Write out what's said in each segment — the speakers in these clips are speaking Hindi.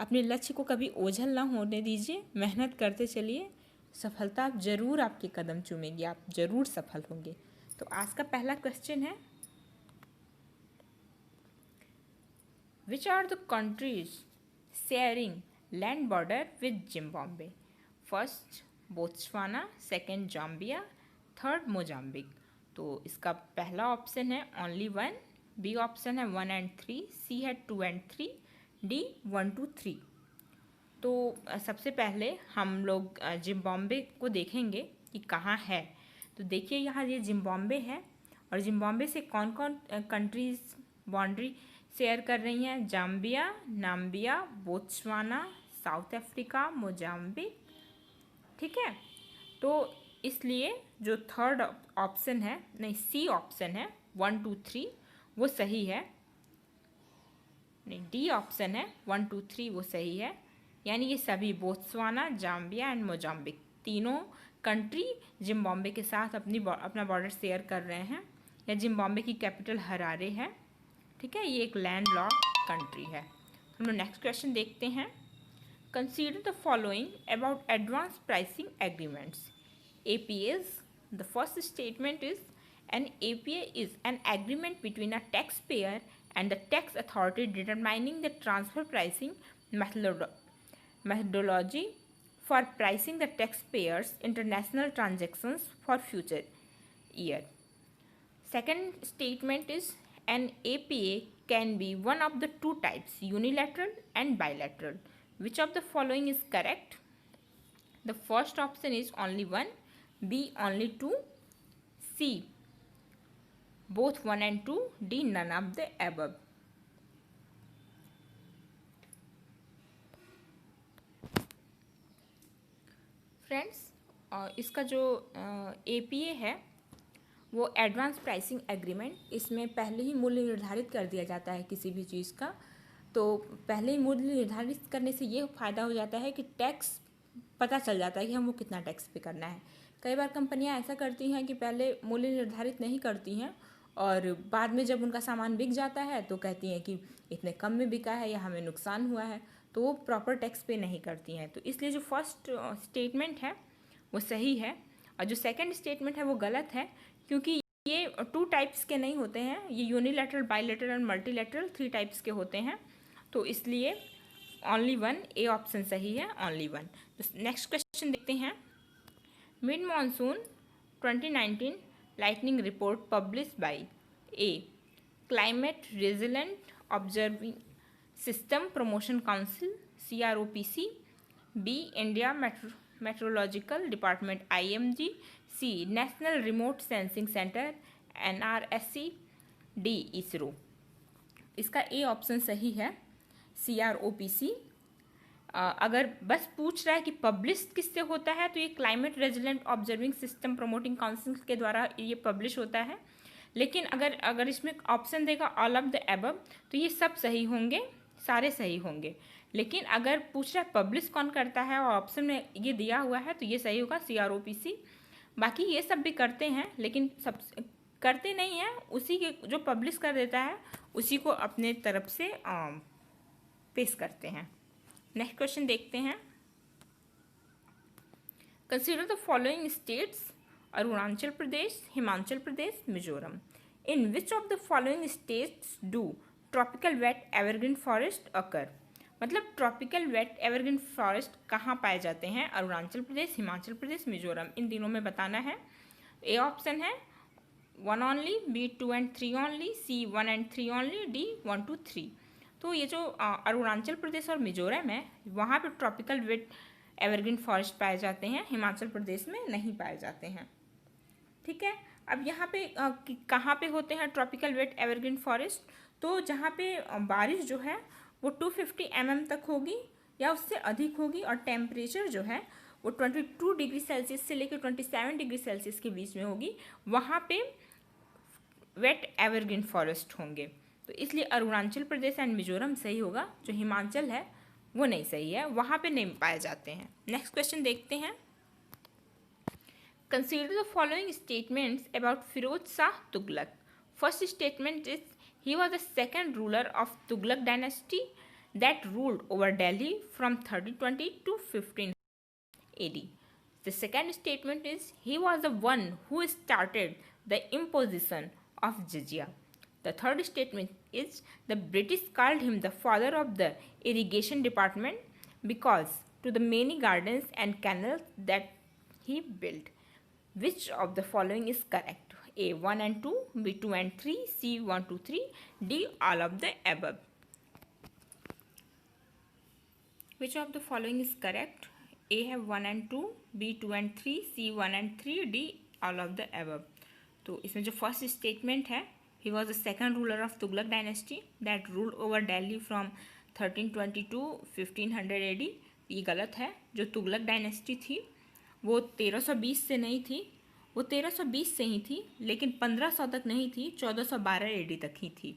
अपने लक्ष्य को कभी ओझल ना होने दीजिए, मेहनत करते चलिए, सफलता ज़रूर आपके कदम चूमेगी, आप ज़रूर सफल होंगे। तो आज का पहला क्वेश्चन है, which are the countries sharing land border with Zimbabwe? First Botswana, second Zambia, third Mozambique. तो इसका पहला ऑप्शन है ओनली वन, बी ऑप्शन है 1 and 3, सी है 2 and 3, डी 1 to 3। तो सबसे पहले हम लोग जिम्बाब्वे को देखेंगे कि कहाँ है। तो देखिए यहाँ ये जिम्बाब्वे है, और जिम्बाब्वे से कौन कौन कंट्रीज बाउंड्री शेयर कर रही हैं? Zambia, Namibia, Botswana, south Africa, Mozambique. ठीक है, तो इसलिए जो थर्ड ऑप्शन है, नहीं सी ऑप्शन है 1 2 3, वो सही है। नहीं, डी ऑप्शन है 1 2 3, वो सही है। यानी ये सभी बोत्सवाना, जाम्बिया एंड मोजाम्बिक तीनों कंट्री जिम्बाब्वे के साथ अपना बॉर्डर शेयर कर रहे हैं, या जिम्बाब्वे की कैपिटल हरारे है। ठीक है, ये एक लैंड लॉक्ड कंट्री है। हम लोग नेक्स्ट क्वेश्चन देखते हैं। Consider the following about advance pricing agreements, APAs. The first statement is, an APA is an agreement between a taxpayer and the tax authority determining the transfer pricing methodology for pricing the taxpayer's international transactions for future year. Second statement is, an APA can be one of the two types, unilateral and bilateral. Which of the following is correct? The first option is only one, B only two, C both 1 and 2, D none of the above. Friends, इसका जो APA है वो एडवांस प्राइसिंग एग्रीमेंट, इसमें पहले ही मूल्य निर्धारित कर दिया जाता है किसी भी चीज़ का। तो पहले ही मूल्य निर्धारित करने से ये फ़ायदा हो जाता है कि टैक्स पता चल जाता है कि हमको कितना टैक्स पे करना है। कई बार कंपनियां ऐसा करती हैं कि पहले मूल्य निर्धारित नहीं करती हैं, और बाद में जब उनका सामान बिक जाता है तो कहती हैं कि इतने कम में बिका है या हमें नुकसान हुआ है, तो वो प्रॉपर टैक्स पे नहीं करती हैं। तो इसलिए जो फर्स्ट स्टेटमेंट है वो सही है, और जो सेकंड स्टेटमेंट है वो गलत है, क्योंकि ये 2 टाइप्स के नहीं होते हैं, ये यूनिलैटरल, बायलैटरल और मल्टीलैटरल 3 टाइप्स के होते हैं। तो इसलिए ओनली वन, ए ऑप्शन सही है, ओनली वन। तो नेक्स्ट क्वेश्चन देखते हैं। Mid monsoon 2019 lightning report publish by a climate resilient observing system promotion council CROPC, B India meteorological department IMD, C national remote sensing centre NRSC, D ISRO. इसका ए ऑप्शन सही है, CROPC। अगर बस पूछ रहा है कि पब्लिश किससे होता है, तो ये climate resilient observing system promoting council के द्वारा ये पब्लिश होता है। लेकिन अगर इसमें ऑप्शन देगा ऑल ऑफ द एबव, तो ये सब सही होंगे, सारे सही होंगे। लेकिन अगर पूछ रहा है पब्लिश कौन करता है और ऑप्शन में ये दिया हुआ है, तो ये सही होगा CROPC। बाकी ये सब भी करते हैं, लेकिन सब करते नहीं हैं, उसी के जो पब्लिश कर देता है उसी को अपने तरफ से पेश करते हैं। नेक्स्ट क्वेश्चन देखते हैं। Consider the following states, Arunachal Pradesh, Himachal Pradesh, Mizoram. In which of the following states do tropical wet evergreen forest occur? मतलब ट्रॉपिकल वेट एवरग्रीन फॉरेस्ट कहाँ पाए जाते हैं? अरुणाचल प्रदेश, हिमाचल प्रदेश, मिजोरम, इन तीनों में बताना है। ए ऑप्शन है 1 only, B 2 and 3 only, C 1 and 3 only, D 1 to 3। तो ये जो अरुणाचल प्रदेश और मिजोरम है, वहाँ पे ट्रॉपिकल वेट एवरग्रीन फॉरेस्ट पाए जाते हैं, हिमाचल प्रदेश में नहीं पाए जाते हैं। ठीक है, अब यहाँ पे कहाँ पे होते हैं ट्रॉपिकल वेट एवरग्रीन फॉरेस्ट? तो जहाँ पे बारिश जो है वो 250 mm तक होगी या उससे अधिक होगी, और टेम्परेचर जो है वो 22 डिग्री सेल्सियस से लेकर 27 डिग्री सेल्सियस के बीच में होगी, वहाँ पे वेट एवरग्रीन फॉरेस्ट होंगे। तो इसलिए अरुणाचल प्रदेश एंड मिजोरम सही होगा, जो हिमाचल है वो नहीं सही है, वहाँ पे नहीं पाए जाते हैं। नेक्स्ट क्वेश्चन देखते हैं। Consider the following statements about Firoz Shah Tughlaq. First statement is, he was the second ruler of Tughlaq dynasty. that ruled over Delhi from 1320 to 15 AD. The second statement is he was the one who started the imposition of jizya. The third statement is the British called him the father of the irrigation department because to the many gardens and canals that he built. Which of the following is correct? A 1 and 2, B 2 and 3, C 1 2 3, D all of the above. Which of the following is correct? A है 1 and 2, B 2 and 3, C 1 and 3, D all of the above. तो इसमें जो फर्स्ट स्टेटमेंट है, he was the second ruler of Tughlaq dynasty that ruled over Delhi from 1320 to 1500 AD. ये गलत है. जो तुगलक डायनेस्टी थी वो 1320 से नहीं थी, वो 1320 से ही थी, लेकिन 1500 तक नहीं थी, 1412 एडी तक ही थी.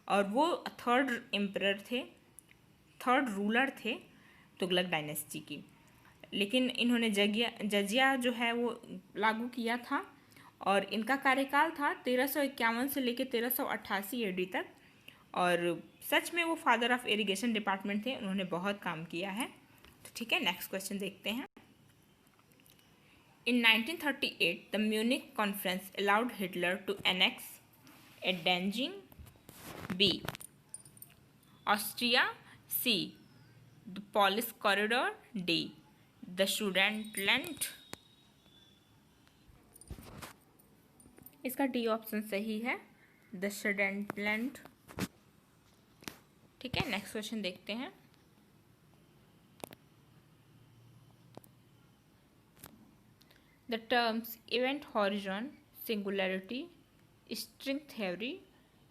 और वो थर्ड एम्परर थे, थर्ड रूलर थे तुगलक डायनेस्टी की. लेकिन इन्होंने जजिया जो है वो लागू किया था और इनका कार्यकाल था 1351 से लेकर 1388 एडी तक. और सच में वो फादर ऑफ इरिगेशन डिपार्टमेंट थे, उन्होंने बहुत काम किया है. तो ठीक है, नेक्स्ट क्वेश्चन देखते हैं. In 1938, the Munich Conference allowed Hitler to annex Edenging. B. Austria. C. The Polish Corridor. D. The Sudetenland. इसका डी ऑप्शन सही है, द सुडेटेनलैंड. ठीक है, नेक्स्ट क्वेश्चन देखते हैं. The terms event horizon, singularity, string theory,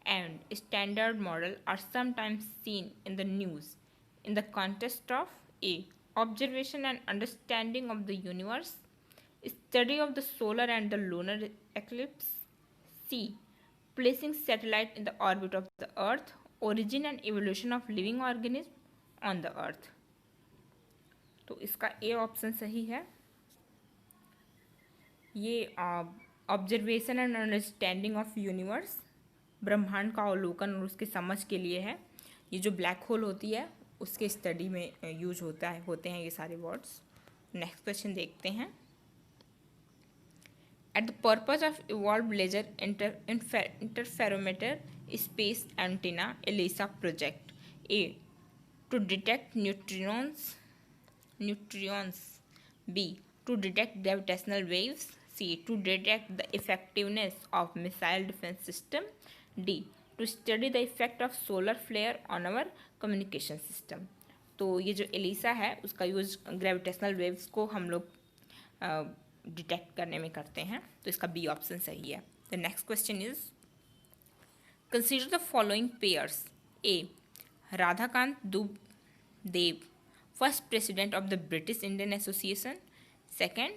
and standard model are sometimes seen in the news in the context of A. Observation and understanding of the universe, study of the solar and the lunar eclipse. C. Placing satellite in the orbit of the earth, origin and evolution of living organism on the earth. तो इसका ए ऑप्शन सही है. ये observation and understanding of universe, ब्रह्मांड का अवलोकन और उसकी समझ के लिए है. ये जो ब्लैक होल होती है उसके स्टडी में यूज होते हैं ये सारे वर्ड्स. नेक्स्ट क्वेश्चन देखते हैं. At the purpose of evolve laser interferometer space antenna eLISA project. A. To detect neutrinos. B. To detect gravitational waves. C. To detect the effectiveness of missile defense system. D. To study the effect of solar flare on our communication system. तो ये जो एलिसा है उसका यूज ग्रेविटेशनल वेव्स को हम लोग डिटेक्ट करने में करते हैं. तो इसका बी ऑप्शन सही है. The next question is consider the following pairs. A. Radhakant दुबदेव, first president of the British Indian association. Second,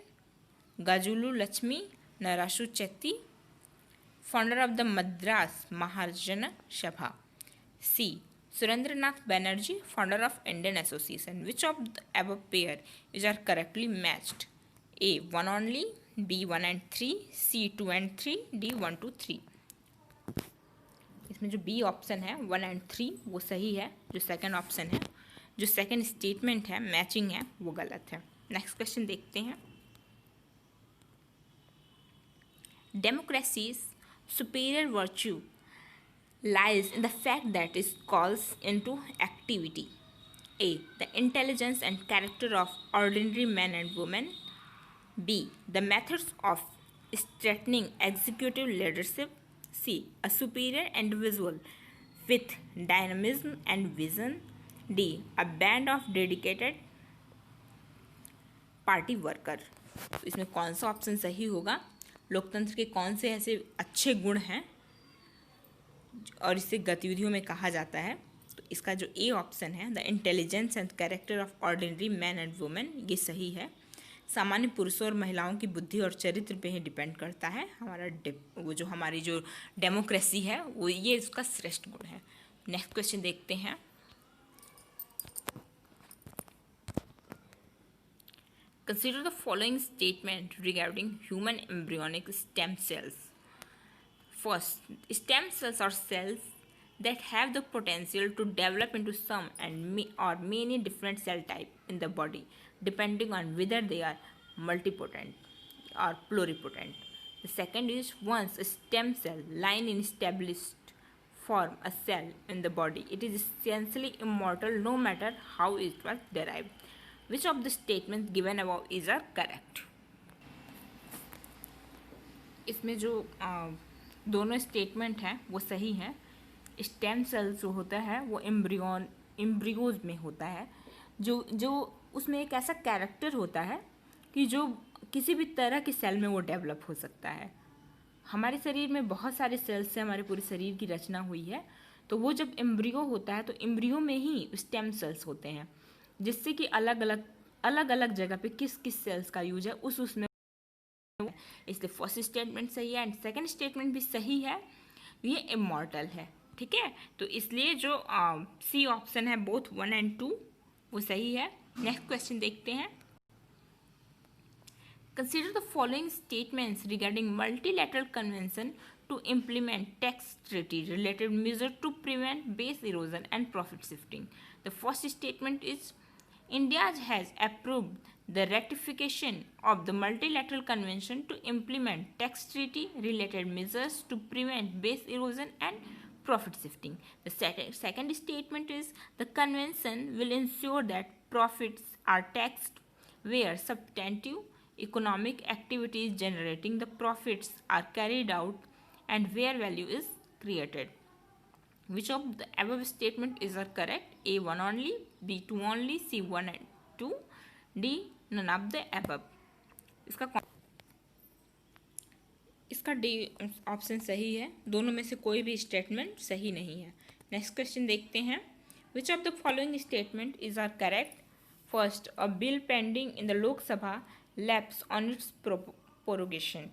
Gajulu Lakshmi Narashu Chetty, founder of the Madras Mahajana Sabha. C. Surendranath Banerjee, founder of Indian Association. Which of the above pair are correctly matched? A. 1 only, B. 1 and 3, C. 2 and 3, D. 1 2 3. इसमें जो बी ऑप्शन है 1 and 3 वो सही है. जो सेकंड ऑप्शन है, जो सेकंड स्टेटमेंट है मैचिंग है, वो गलत है. नेक्स्ट क्वेश्चन देखते हैं. Democracy's superior virtue lies in the fact that it calls into activity A. The intelligence and character of ordinary men and women. B. The methods of strengthening executive leadership. C. A superior individual with dynamism and vision. D. A band of dedicated party worker. तो इसमें कौन सा ऑप्शन सही होगा? लोकतंत्र के कौन से ऐसे अच्छे गुण हैं और इसे गतिविधियों में कहा जाता है? तो इसका जो ए ऑप्शन है, the intelligence and character of ordinary man and women, ये सही है. सामान्य पुरुषों और महिलाओं की बुद्धि और चरित्र पे ही डिपेंड करता है वो जो हमारी जो डेमोक्रेसी है वो, ये उसका श्रेष्ठ गुण है. नेक्स्ट क्वेश्चन देखते हैं. Consider the following statement regarding human embryonic stem cells. First, stem cells are cells that have the potential to develop into some or many different cell type in the body depending on whether they are multipotent or pluripotent. The second is once a stem cell line in established form a cell in the body, it is essentially immortal no matter how it was derived. Which of the statements given above is are correct? इसमें जो दोनों स्टेटमेंट हैं वो सही हैं। स्टेम सेल जो होता है वो एम्ब्रियोज में होता है, जो उसमें एक ऐसा कैरेक्टर होता है कि जो किसी भी तरह के सेल में वो डेवलप हो सकता है। हमारे शरीर में बहुत सारे सेल्स से हमारे पूरे शरीर की रचना हुई है, तो वो जब एम्ब्रियो होता है तो एम्ब्रियो में ही स्टेम सेल्स होते हैं, जिससे कि अलग अलग जगह पे किस किस सेल्स का यूज है उसमें। इसलिए फर्स्ट स्टेटमेंट सही है एंड सेकंड स्टेटमेंट भी सही है, ये इमॉर्टल है। ठीक है, तो इसलिए जो सी ऑप्शन है बोथ 1 and 2 वो सही है। नेक्स्ट क्वेश्चन देखते हैं। Consider the following statements regarding multilateral convention to implement tax treaty related measures to prevent base erosion and profit shifting. The first statement is India has approved the ratification of the multilateral convention to implement tax treaty related measures to prevent base erosion and profit shifting. The second statement is the convention will ensure that profits are taxed where substantive economic activities generating the profits are carried out and where value is created. Which of the above statement is correct? A 1 only, B 2 only, C 1 and 2, D none of the above. इसका डी ऑप्शन सही है। दोनों में से कोई भी स्टेटमेंट सही नहीं है। नेक्स्ट क्वेश्चन देखते हैं। Which of the following statement is are correct? First, a bill pending in the Lok Sabha lapse on its prorogation.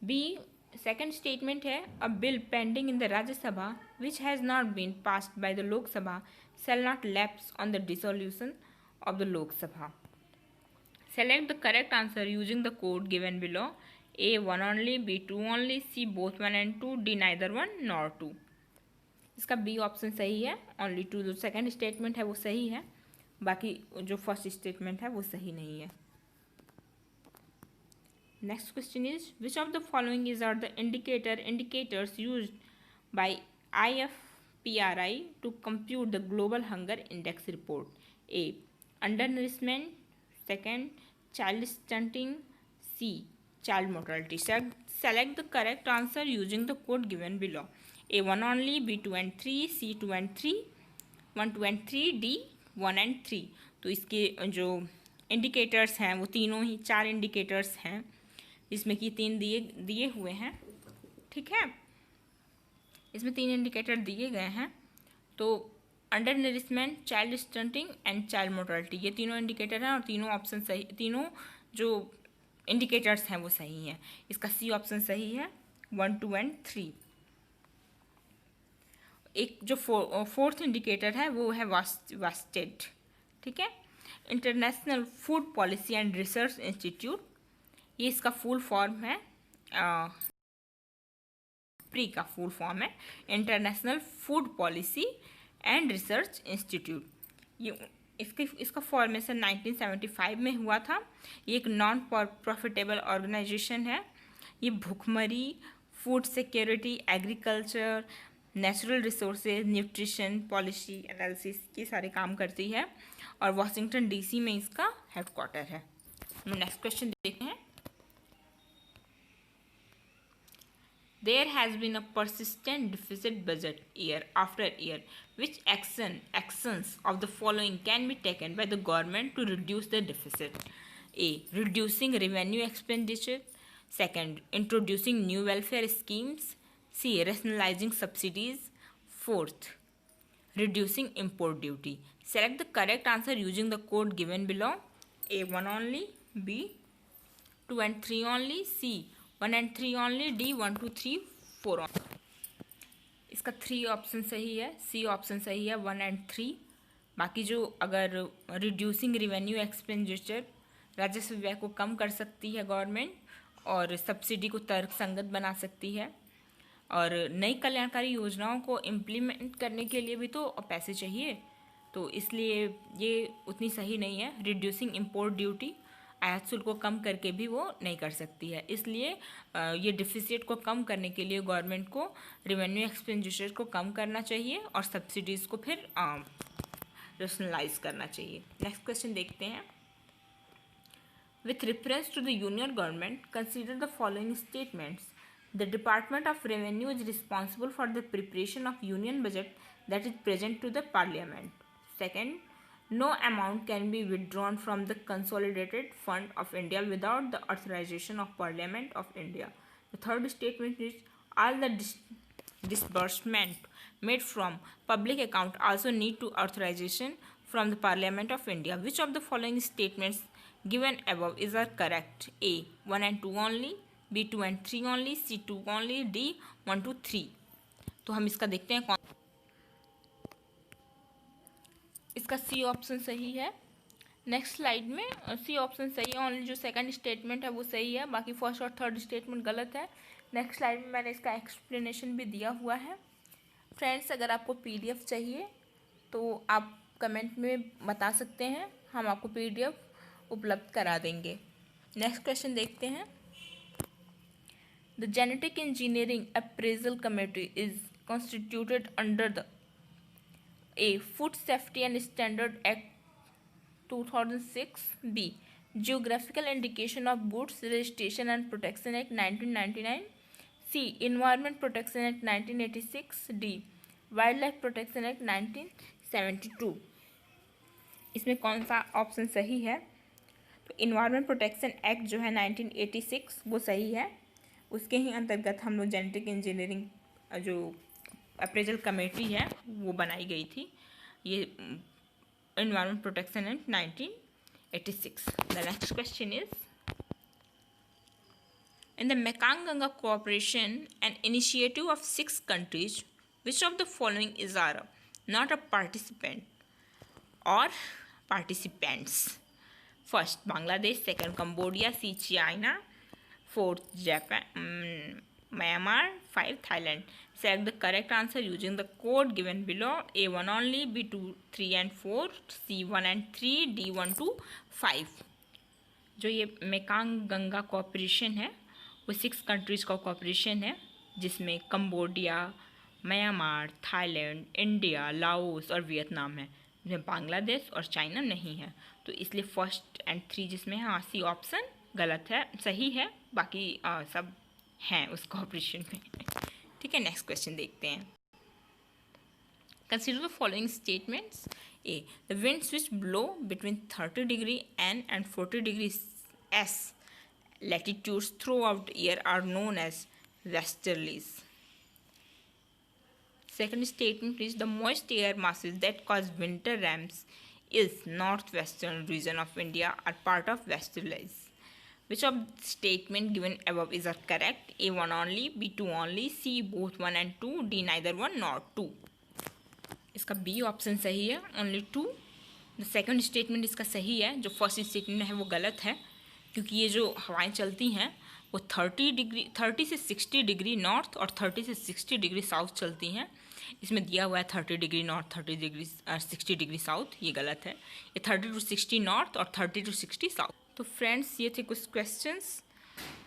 B, second statement है a bill pending in the Rajya Sabha which has not been passed by the Lok Sabha shall not lapse on the dissolution of the Lok Sabha. Select the correct answer using the code given below. A 1 only, B 2 only, C both 1 and 2, D neither 1 nor 2. इसका बी ऑप्शन सही है। ओनली 2 जो सेकेंड स्टेटमेंट है वो सही है, बाकी जो फर्स्ट स्टेटमेंट है वो सही नहीं है। Next question is which of the following is are the indicators used by IFPRI to compute the global hunger index report? A, undernourishment. Second, child stunting. C, child mortality. Select the correct answer using the code given below. A 1 only, B 2 and 3, C 2 and 3, 1 2 and 3, D 1 and 3। तो इसके जो इंडिकेटर्स हैं वो तीनों ही 4 इंडिकेटर्स हैं, इसमें कि 3 दिए हुए हैं। ठीक है, इसमें 3 इंडिकेटर दिए गए हैं। तो under nourishment, child stunting and child mortality, ये तीनों इंडिकेटर हैं और तीनों ऑप्शन सही, तीनों जो इंडिकेटर्स हैं वो सही हैं। इसका सी ऑप्शन सही है, 1 2 and 3। एक जो फोर्थ इंडिकेटर है वो है वास्टेड। ठीक है, international food policy and research institute, ये इसका फुल फॉर्म है, प्री का फुल फॉर्म है international food policy and research institute. ये इसका फॉर्मेशन 1975 में हुआ था। ये एक नॉन प्रॉफिटेबल ऑर्गेनाइजेशन है। ये भूखमरी, food security, agriculture, natural resources, nutrition, policy analysis ये सारे काम करती है और वाशिंगटन DC में इसका हेडक्वार्टर है। नेक्स्ट क्वेश्चन देखते हैं। There has been a persistent deficit budget year after year. Which actions of the following can be taken by the government to reduce the deficit? A, reducing revenue expenditure. Second, introducing new welfare schemes. C, rationalizing subsidies. Fourth, reducing import duty. Select the correct answer using the code given below. A 1 only, B 2 and 3 only, C 1 and 3 only, D 1 2 3 4 only। इसका 3 ऑप्शन सही है, सी ऑप्शन सही है 1 and 3। बाकी जो अगर रिड्यूसिंग रिवेन्यू एक्सपेंडिचर, राजस्व व्यय को कम कर सकती है गवर्नमेंट और सब्सिडी को तर्कसंगत बना सकती है, और नई कल्याणकारी योजनाओं को इम्प्लीमेंट करने के लिए भी तो पैसे चाहिए, तो इसलिए ये उतनी सही नहीं है। रिड्यूसिंग इम्पोर्ट ड्यूटी, आयात शुल्क को कम करके भी वो नहीं कर सकती है। इसलिए ये डिफिसिट को कम करने के लिए गवर्नमेंट को रेवेन्यू एक्सपेंडिचर को कम करना चाहिए और सब्सिडीज़ को फिर रेशनलाइज करना चाहिए। नेक्स्ट क्वेश्चन देखते हैं। With reference to the union government consider the following statements. The Department of Revenue is responsible for the preparation of union budget that is present to the Parliament. Second, no amount can be withdrawn from the Consolidated Fund of India without the authorization of Parliament of India. The third statement is all the disbursement made from public account also need to authorization from the Parliament of India. Which of the following statements given above is are correct? A. 1 and 2 only, B 2 and 3 only, C 2 only, D 1 to 3। तो हम इसका देखते हैं कौन। इसका सी ऑप्शन सही है। नेक्स्ट स्लाइड में सी ऑप्शन सही है, ओनली जो सेकंड स्टेटमेंट है वो सही है, बाकी फर्स्ट और थर्ड स्टेटमेंट गलत है। नेक्स्ट स्लाइड में मैंने इसका एक्सप्लेनेशन भी दिया हुआ है। फ्रेंड्स, अगर आपको PDF चाहिए तो आप कमेंट में बता सकते हैं, हम आपको PDF उपलब्ध करा देंगे। नेक्स्ट क्वेश्चन देखते हैं। The Genetic Engineering Appraisal Committee is constituted under the A. Food Safety and Standard Act 2006, B. Geographical Indication of Goods Registration and Protection Act 1999, C. Environment Protection Act 1986, D. Wildlife Protection Act 1972। इसमें कौन सा ऑप्शन सही है? तो इन्वायरमेंट प्रोटेक्शन एक्ट जो है 1986 वो सही है। उसके ही अंतर्गत हम लोग जेनेटिक इंजीनियरिंग जो अप्रेजल कमेटी है वो बनाई गई थी। ये environment protection act 1986। The next question is in the Mekong Ganga cooperation an initiative of 6 countries, which of the following is are not a participant or participants? First, Bangladesh. Second, Cambodia. C, China. Fourth, Japan, Myanmar. 5, Thailand. Select the correct answer using the code given below. A 1 only, B 2, 3 and 4, C 1 and 3, D 1 to 5। जो ये मेकांग गंगा कॉपरेशन है वो 6 कंट्रीज़ का कॉपरेशन है, जिसमें Cambodia, Myanmar, Thailand, India, Laos और वियतनाम है, जिसमें बांग्लादेश और चाइना नहीं है। तो इसलिए फर्स्ट एंड 3 जिसमें है सी ऑप्शन गलत है, सही है, बाकी सब हैं उस कॉपरेशन में। ठीक है, नेक्स्ट क्वेश्चन देखते हैं। Consider the following statements. A, the winds which blow between 30 degree N and 40 degree S latitudes throughout the year are known as westerlies. Second statement is the moist air masses that cause winter ramps is northwestern region of India are part of westerlies. Which of the statement given above is correct? A 1 only, B 2 only, C both 1 and 2, D neither 1 nor 2। इसका B ऑप्शन सही है, ओनली 2। द सेकंड स्टेटमेंट इसका सही है, जो फर्स्ट स्टेटमेंट है वो गलत है, क्योंकि ये जो हवाएं चलती हैं वो 30 से 60 डिग्री नॉर्थ और 30 से 60 डिग्री साउथ चलती हैं। इसमें दिया हुआ है 30 डिग्री नॉर्थ 60 डिग्री साउथ, ये गलत है। ये 30 to 60 नॉर्थ और 30 to 60 साउथ। तो फ्रेंड्स, ये थे कुछ क्वेश्चंस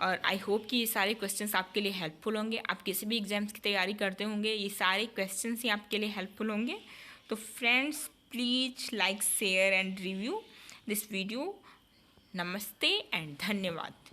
और आई होप कि ये सारे क्वेश्चंस आपके लिए हेल्पफुल होंगे। आप किसी भी एग्जाम्स की तैयारी करते होंगे, ये सारे क्वेश्चंस ही आपके लिए हेल्पफुल होंगे। तो friends, please like, share and review this video. नमस्ते एंड धन्यवाद।